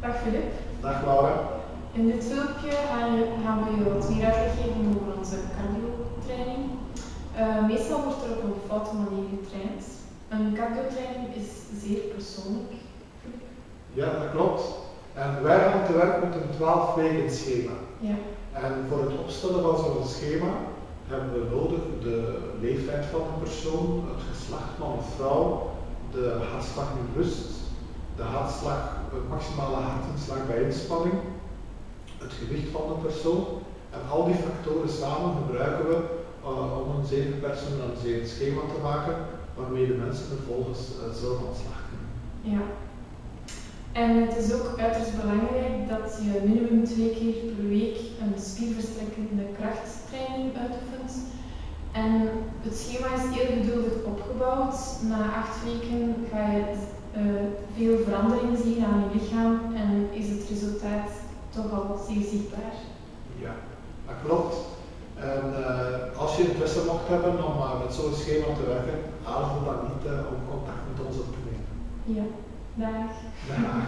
Dag Filip. Dag Laura. In dit filmpje gaan we je wat meer uitleg geven over onze cardiotraining. Meestal wordt er op een foute manier getraind. Een cardiotraining is zeer persoonlijk. Ja, dat klopt. En wij gaan te werk met een 12 weken schema. Ja. En voor het opstellen van zo'n schema hebben we nodig de leeftijd van een persoon, het geslacht van een vrouw, de hartslag in rust, de hartslag, de maximale hartinslag bij inspanning, het gewicht van de persoon. En al die factoren samen gebruiken we om een zeer gepersonaliseerd schema te maken, waarmee de mensen vervolgens zelf aan de slag kunnen. Ja. En het is ook uiterst belangrijk dat je minimum 2 keer per week een spierverstrekkende krachttraining uitoefent. En het schema is heel geduldig opgebouwd. Na 8 weken ga je veel verandering zien aan je lichaam en is het resultaat toch al zeer zichtbaar. Ja, dat klopt. En als je interesse mocht hebben om met zo'n schema te werken, aarzel dan niet om contact met ons op te nemen. Ja, dag. Dag.